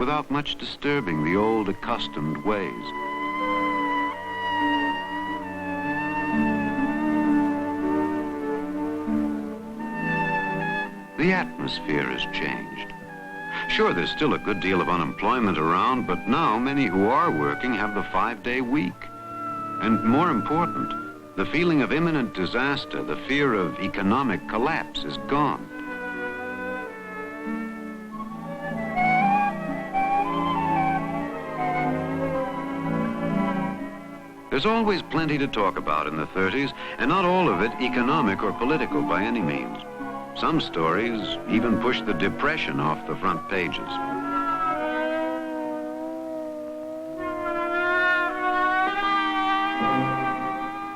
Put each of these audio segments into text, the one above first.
without much disturbing the old accustomed ways. The atmosphere has changed. Sure, there's still a good deal of unemployment around, but now many who are working have the 5-day week. And more important, the feeling of imminent disaster, the fear of economic collapse is gone. There's always plenty to talk about in the 30s, and not all of it economic or political by any means. Some stories even push the Depression off the front pages.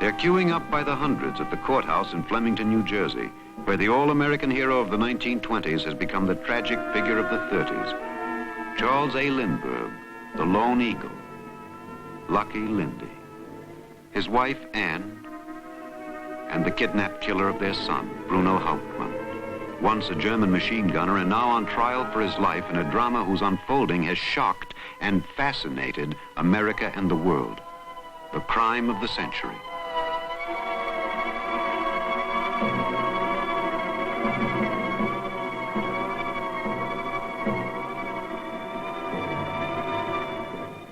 They're queuing up by the hundreds at the courthouse in Flemington, New Jersey, where the all-American hero of the 1920s has become the tragic figure of the 30s. Charles A. Lindbergh, the Lone Eagle. Lucky Lindy. His wife, Anne, and the kidnapped killer of their son, Bruno Hauptmann. Once a German machine gunner and now on trial for his life in a drama whose unfolding has shocked and fascinated America and the world. The crime of the century.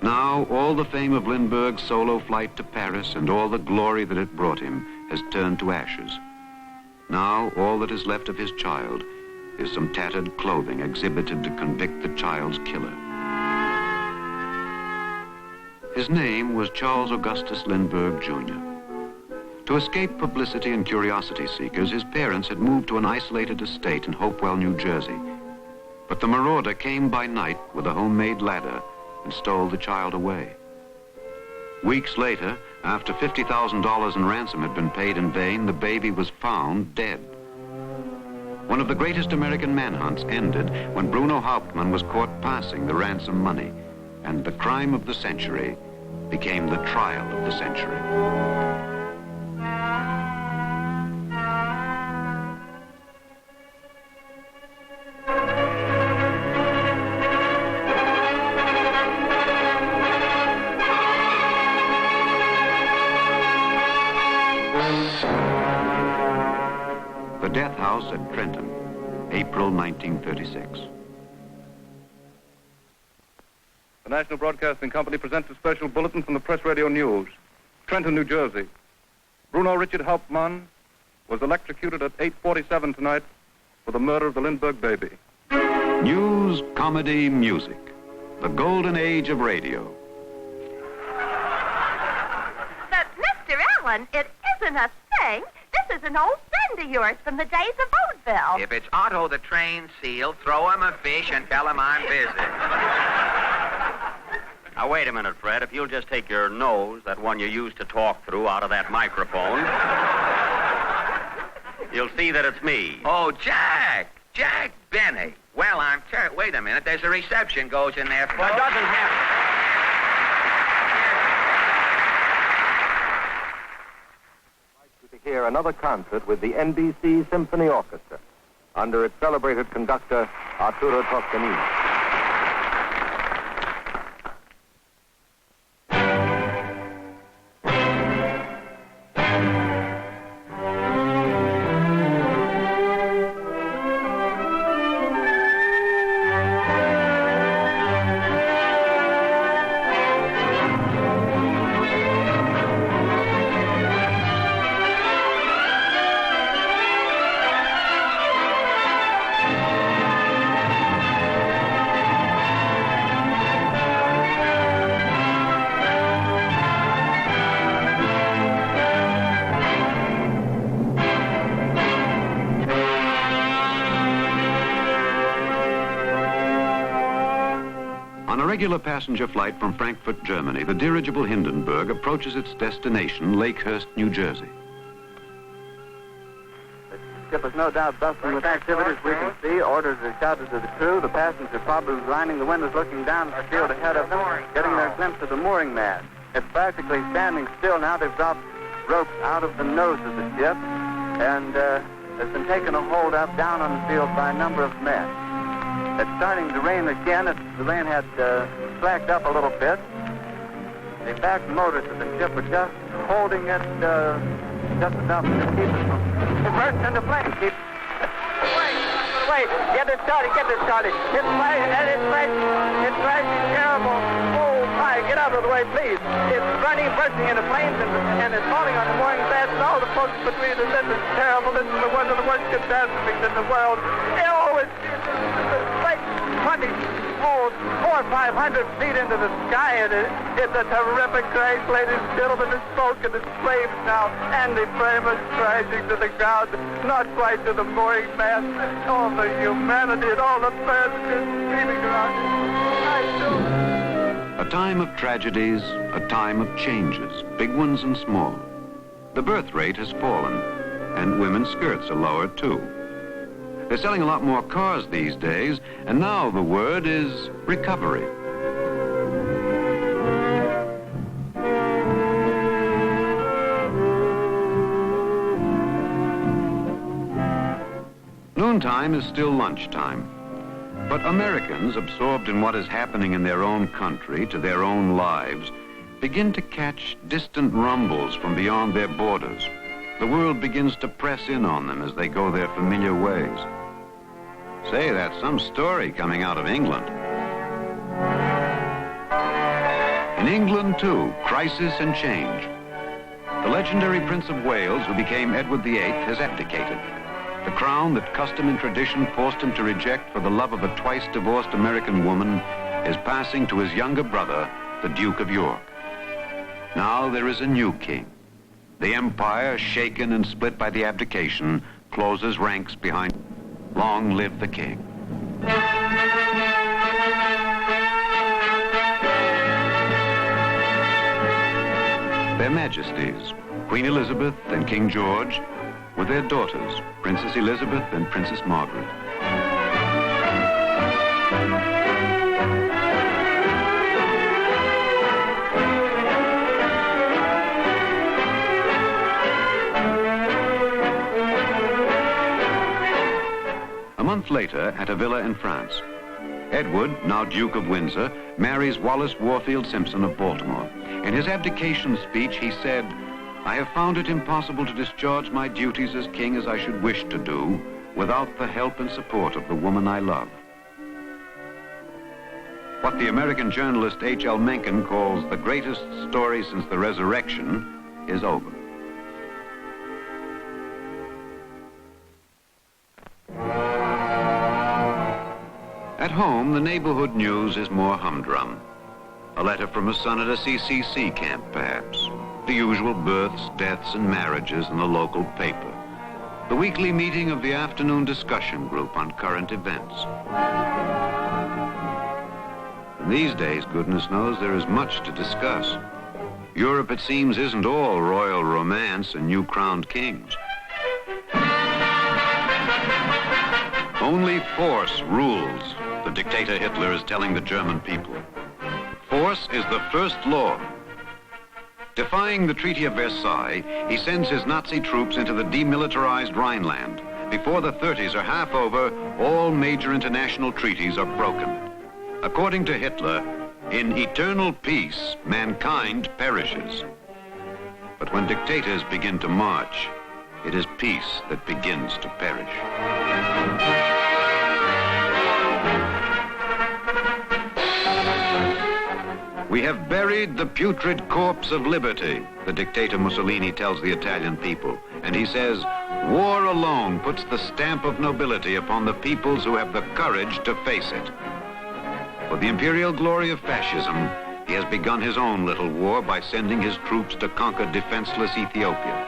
Now, all the fame of Lindbergh's solo flight to Paris and all the glory that it brought him has turned to ashes. Now, all that is left of his child is some tattered clothing exhibited to convict the child's killer. His name was Charles Augustus Lindbergh, Jr. To escape publicity and curiosity seekers, his parents had moved to an isolated estate in Hopewell, New Jersey. But the marauder came by night with a homemade ladder and stole the child away. Weeks later, after $50,000 in ransom had been paid in vain, the baby was found dead. One of the greatest American manhunts ended when Bruno Hauptmann was caught passing the ransom money, and the crime of the century became the trial of the century. The Death House at Trenton, April 1936. The National Broadcasting Company presents a special bulletin from the Press Radio News. Trenton, New Jersey. Bruno Richard Hauptmann was electrocuted at 8:47 tonight for the murder of the Lindbergh baby. News, comedy, music. The golden age of radio. But, Mr. Allen, it isn't a thing. This is an old friend of yours from the days of vaudeville. If it's Otto the trained seal, throw him a fish and tell him I'm busy. Now, wait a minute, Fred. If you'll just take your nose, that one you used to talk through, out of that microphone, you'll see that it's me. Oh, Jack! Jack Benny. Well, wait a minute. There's a reception goes in there, folks. Well, it doesn't happen. To hear another concert with the NBC Symphony Orchestra under its celebrated conductor, Arturo Toscanini. On a regular passenger flight from Frankfurt, Germany, the dirigible Hindenburg approaches its destination, Lakehurst, New Jersey. The ship is no doubt bustling with activities. We can see orders are shouted to the crew. The passengers probably lining the windows looking down at the field ahead of them, getting their glimpse of the mooring mast. It's practically standing still now. They've dropped ropes out of the nose of the ship, and has been taken a hold up down on the field by a number of men. It's starting to rain again. The rain had slacked up a little bit. The back motors of the ship were just holding it just enough to keep it from bursting into flames. Wait, get it started. It's flashing, and it's flashing terrible. Oh, my, get out of the way, please. It's running, bursting into flames, and it's falling on the mooring mast and all the folks between us. This is terrible. This is one of the worst catastrophes in the world. Oh, it's like 400 or 500 feet into the sky, and it's a terrific crash, ladies and gentlemen. The smoke and the flames now, and the frame is crashing to the ground, not quite to the mooring mast. All the humanity and all the passengers screaming around. A time of tragedies, a time of changes, big ones and small. The birth rate has fallen, and women's skirts are lowered too. They're selling a lot more cars these days, and now the word is recovery. Noontime is still lunchtime. But Americans, absorbed in what is happening in their own country, to their own lives, begin to catch distant rumbles from beyond their borders. The world begins to press in on them as they go their familiar ways. Say, that's some story coming out of England. In England, too, crisis and change. The legendary Prince of Wales, who became Edward VIII, has abdicated. The crown that custom and tradition forced him to reject for the love of a twice-divorced American woman is passing to his younger brother, the Duke of York. Now there is a new king. The empire, shaken and split by the abdication, closes ranks behind. Long live the king. Their Majesties, Queen Elizabeth and King George, with their daughters, Princess Elizabeth and Princess Margaret. A month later, at a villa in France, Edward, now Duke of Windsor, marries Wallace Warfield Simpson of Baltimore. In his abdication speech, he said, "I have found it impossible to discharge my duties as king as I should wish to do without the help and support of the woman I love." What the American journalist H.L. Mencken calls the greatest story since the resurrection is over. At home, the neighborhood news is more humdrum. A letter from a son at a CCC camp, perhaps. The usual births, deaths, and marriages in the local paper. The weekly meeting of the afternoon discussion group on current events. And these days, goodness knows, there is much to discuss. Europe, it seems, isn't all royal romance and new-crowned kings. Only force rules, the dictator Hitler is telling the German people. Force is the first law. Defying the Treaty of Versailles, he sends his Nazi troops into the demilitarized Rhineland. Before the 30s are half over, all major international treaties are broken. According to Hitler, in eternal peace, mankind perishes. But when dictators begin to march, it is peace that begins to perish. We have buried the putrid corpse of liberty, the dictator Mussolini tells the Italian people. And he says, war alone puts the stamp of nobility upon the peoples who have the courage to face it. For the imperial glory of fascism, he has begun his own little war by sending his troops to conquer defenseless Ethiopia.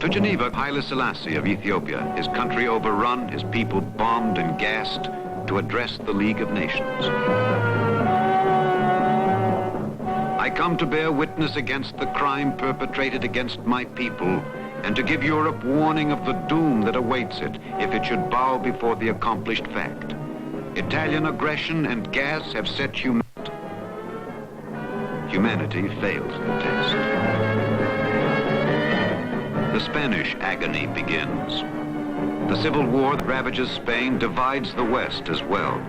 To Geneva, Haile Selassie of Ethiopia, his country overrun, his people bombed and gassed, to address the League of Nations. I come to bear witness against the crime perpetrated against my people, and to give Europe warning of the doom that awaits it if it should bow before the accomplished fact. Italian aggression and gas have set humanity. humanity fails the test. The Spanish agony begins. The civil war that ravages Spain divides the West as well.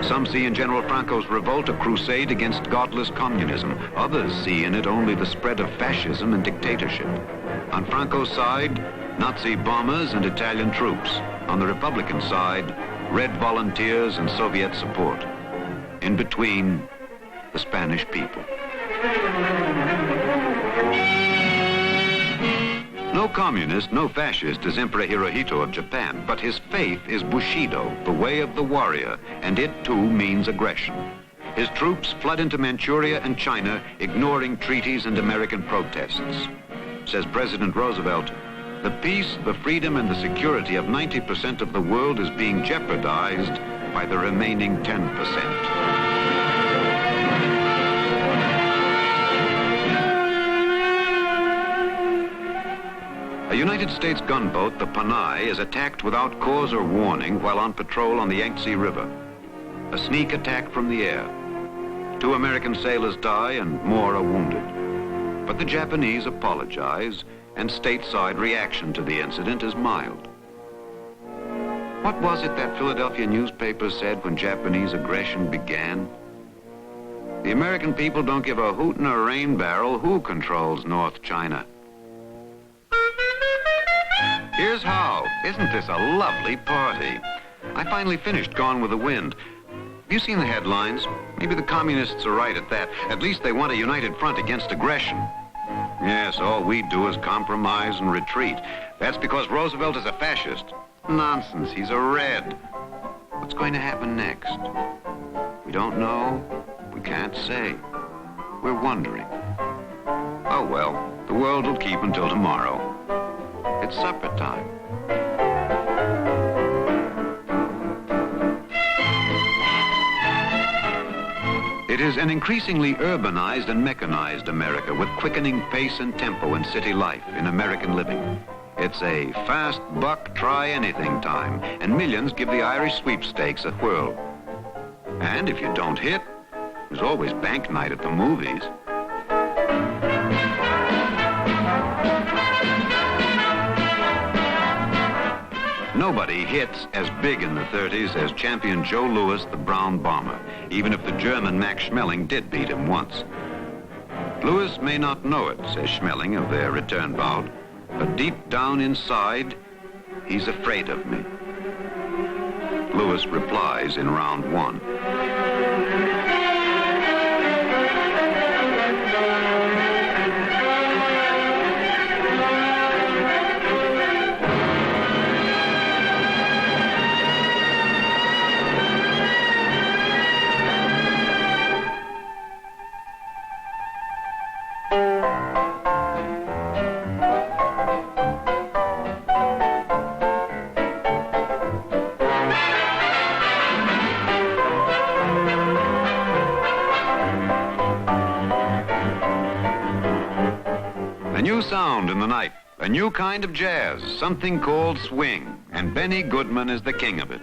Some see in General Franco's revolt a crusade against godless communism. Others see in it only the spread of fascism and dictatorship. On Franco's side, Nazi bombers and Italian troops. On the Republican side, Red volunteers and Soviet support. In between, the Spanish people. No communist, no fascist is Emperor Hirohito of Japan, but his faith is Bushido, the way of the warrior, and it too means aggression. His troops flood into Manchuria and China, ignoring treaties and American protests. Says President Roosevelt, the peace, the freedom, and the security of 90% of the world is being jeopardized by the remaining 10%. A United States gunboat, the Panay, is attacked without cause or warning while on patrol on the Yangtze River. A sneak attack from the air. 2 American sailors die and more are wounded. But the Japanese apologize, and stateside reaction to the incident is mild. What was it that Philadelphia newspaper said when Japanese aggression began? The American people don't give a hoot in a rain barrel who controls North China. Here's how. Isn't this a lovely party? I finally finished Gone with the Wind. Have you seen the headlines? Maybe the communists are right at that. At least they want a united front against aggression. Yes, all we do is compromise and retreat. That's because Roosevelt is a fascist. Nonsense, he's a red. What's going to happen next? We don't know. We can't say. We're wondering. Oh well, the world will keep until tomorrow. It's supper time. It is an increasingly urbanized and mechanized America with quickening pace and tempo in city life, in American living. It's a fast buck, try anything time, and millions give the Irish sweepstakes a whirl. And if you don't hit, there's always bank night at the movies. Nobody hits as big in the 30s as champion Joe Louis, the Brown Bomber, even if the German Max Schmeling did beat him once. Louis may not know it, says Schmeling of their return bout, but deep down inside, he's afraid of me. Louis replies in round 1. Sound in the night, a new kind of jazz, something called swing, and Benny Goodman is the king of it.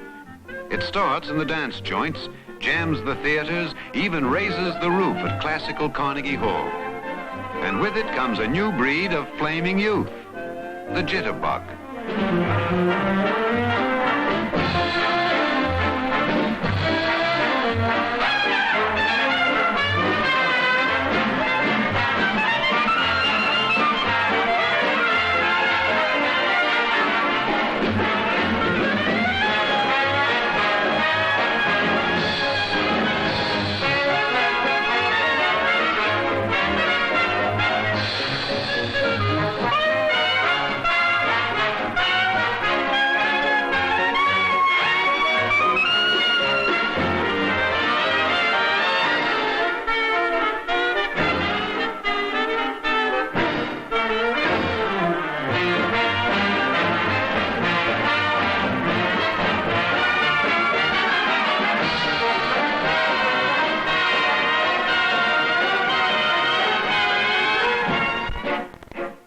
It starts in the dance joints, jams the theaters, even raises the roof at classical Carnegie Hall. And with it comes a new breed of flaming youth, the jitterbug.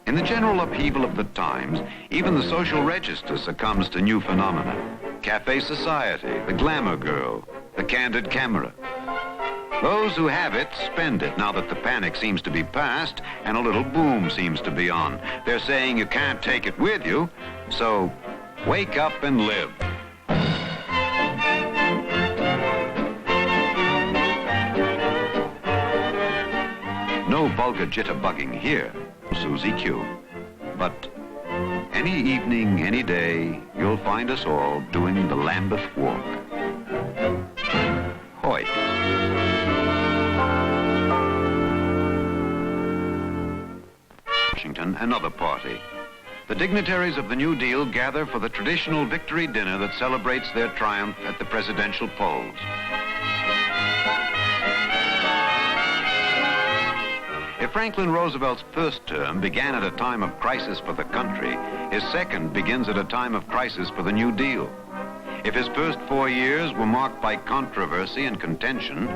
In the general upheaval of the times, even the social register succumbs to new phenomena. Cafe society, the glamour girl, the candid camera. Those who have it spend it now that the panic seems to be past and a little boom seems to be on. They're saying you can't take it with you, so wake up and live. No vulgar jitterbugging here, Susie Q. But any evening, any day, you'll find us all doing the Lambeth Walk. Hoy. Washington, another party. The dignitaries of the New Deal gather for the traditional victory dinner that celebrates their triumph at the presidential polls. If Franklin Roosevelt's first term began at a time of crisis for the country, his second begins at a time of crisis for the New Deal. If his first 4 years were marked by controversy and contention,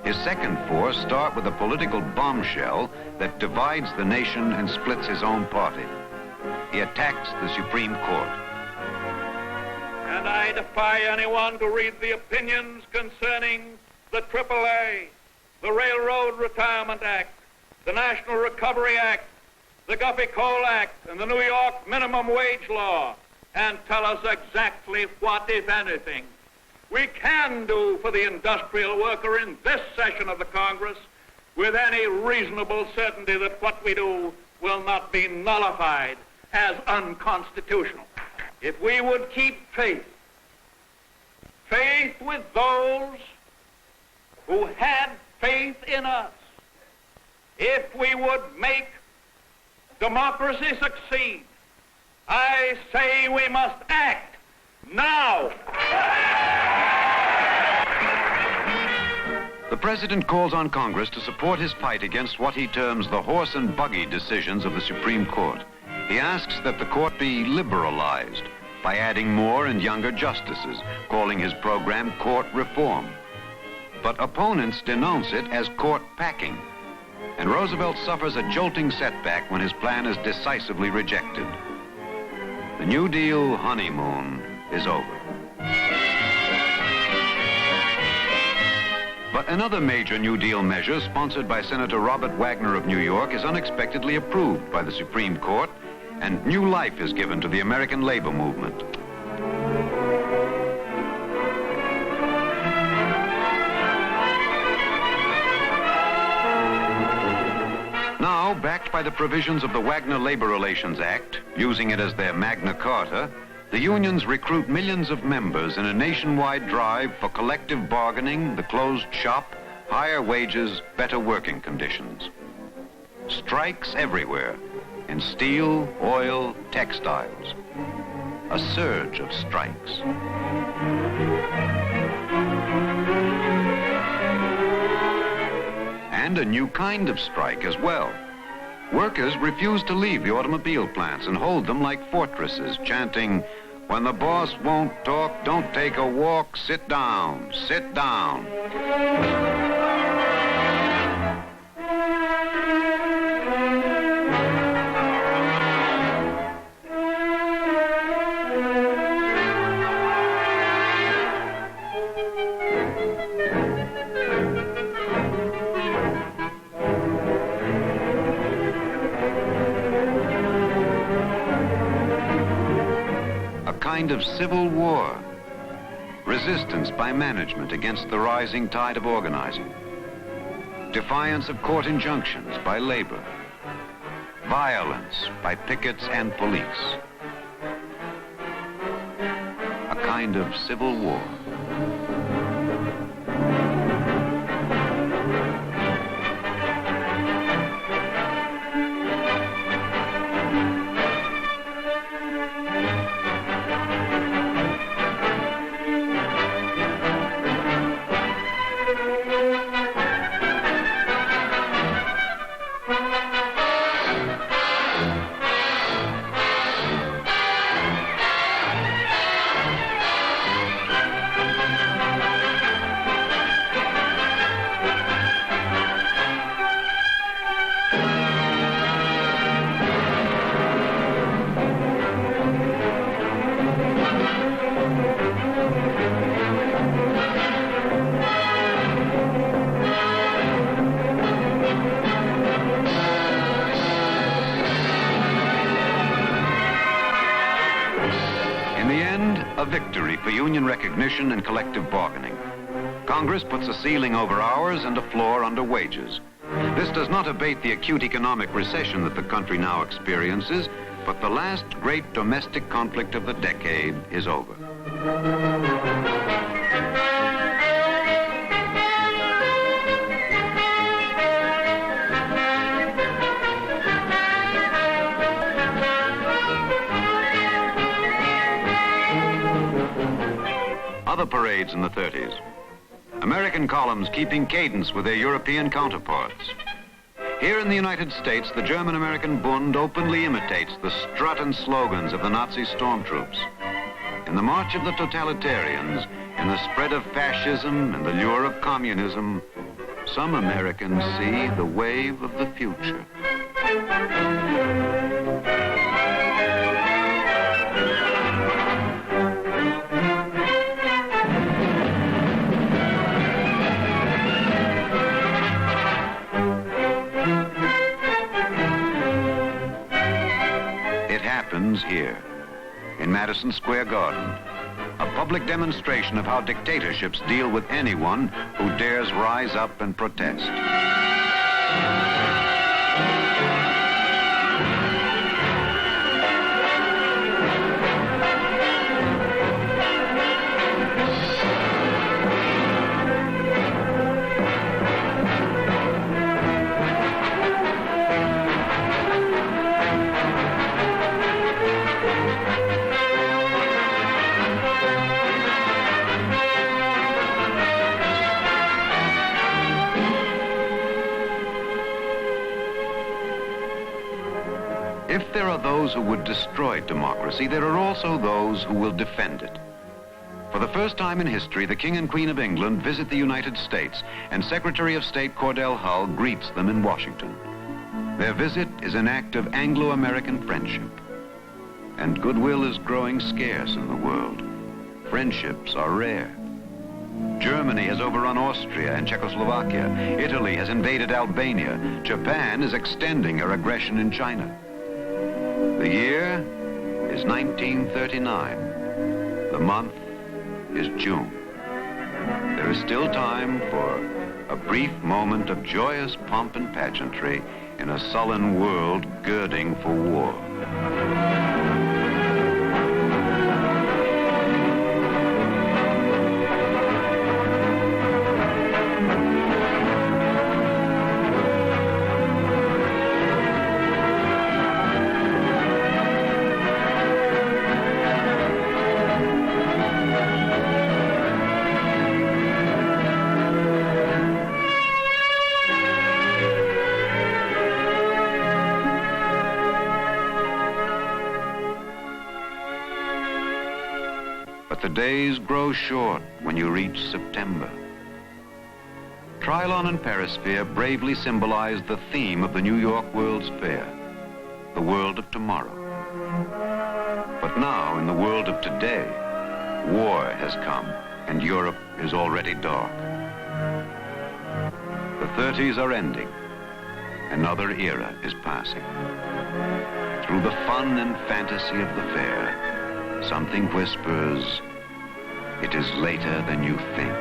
his second 4 start with a political bombshell that divides the nation and splits his own party. He attacks the Supreme Court. And I defy anyone to read the opinions concerning the AAA, the Railroad Retirement Act, the National Recovery Act, the Guffey Coal Act, and the New York Minimum Wage Law, and tell us exactly what, if anything, we can do for the industrial worker in this session of the Congress with any reasonable certainty that what we do will not be nullified as unconstitutional. If we would keep faith with those who had faith in us, if we would make democracy succeed, I say we must act now. The President calls on Congress to support his fight against what he terms the horse and buggy decisions of the Supreme Court. He asks that the court be liberalized by adding more and younger justices, calling his program court reform. But opponents denounce it as court packing. And Roosevelt suffers a jolting setback when his plan is decisively rejected. The New Deal honeymoon is over. But another major New Deal measure sponsored by Senator Robert Wagner of New York is unexpectedly approved by the Supreme Court, and new life is given to the American labor movement. Now, backed by the provisions of the Wagner Labor Relations Act, using it as their Magna Carta, the unions recruit millions of members in a nationwide drive for collective bargaining, the closed shop, higher wages, better working conditions. Strikes everywhere, in steel, oil, textiles. A surge of strikes. And a new kind of strike as well. Workers refuse to leave the automobile plants and hold them like fortresses, chanting, "When the boss won't talk, don't take a walk, sit down, sit down." Kind of civil war, resistance by management against the rising tide of organizing, defiance of court injunctions by labor, violence by pickets and police, a kind of civil war. a victory for union recognition and collective bargaining. Congress puts a ceiling over hours and a floor under wages. This does not abate the acute economic recession that the country now experiences, but the last great domestic conflict of the decade is over. Other parades in the 30s. American columns keeping cadence with their European counterparts. Here in the United States, the German-American Bund openly imitates the strut and slogans of the Nazi stormtroops. In the march of the totalitarians, in the spread of fascism and the lure of communism, some Americans see the wave of the future. Here in Madison Square Garden, a public demonstration of how dictatorships deal with anyone who dares rise up and protest. If there are those who would destroy democracy, there are also those who will defend it. For the first time in history, the King and Queen of England visit the United States, and Secretary of State Cordell Hull greets them in Washington. Their visit is an act of Anglo-American friendship. And goodwill is growing scarce in the world. Friendships are rare. Germany has overrun Austria and Czechoslovakia. Italy has invaded Albania. Japan is extending her aggression in China. The year is 1939. The month is June. There is still time for a brief moment of joyous pomp and pageantry in a sullen world girding for war. The days grow short when you reach September. Trilon and Perisphere bravely symbolize the theme of the New York World's Fair, the world of tomorrow. But now, in the world of today, war has come, and Europe is already dark. The 30s are ending. Another era is passing. Through the fun and fantasy of the fair, something whispers, it is later than you think.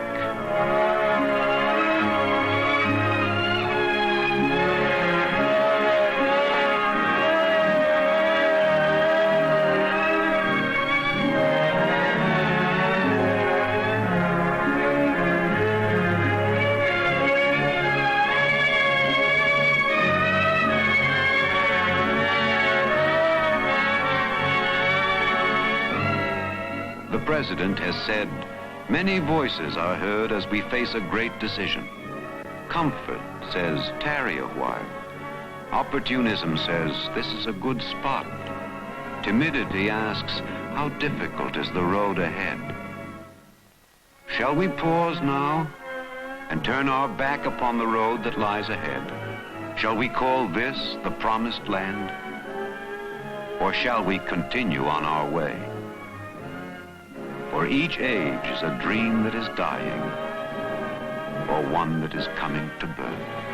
The President has said, many voices are heard as we face a great decision. Comfort says, tarry a while. Opportunism says, this is a good spot. Timidity asks, how difficult is the road ahead? Shall we pause now and turn our back upon the road that lies ahead? Shall we call this the promised land? Or shall we continue on our way? For each age is a dream that is dying, or one that is coming to birth.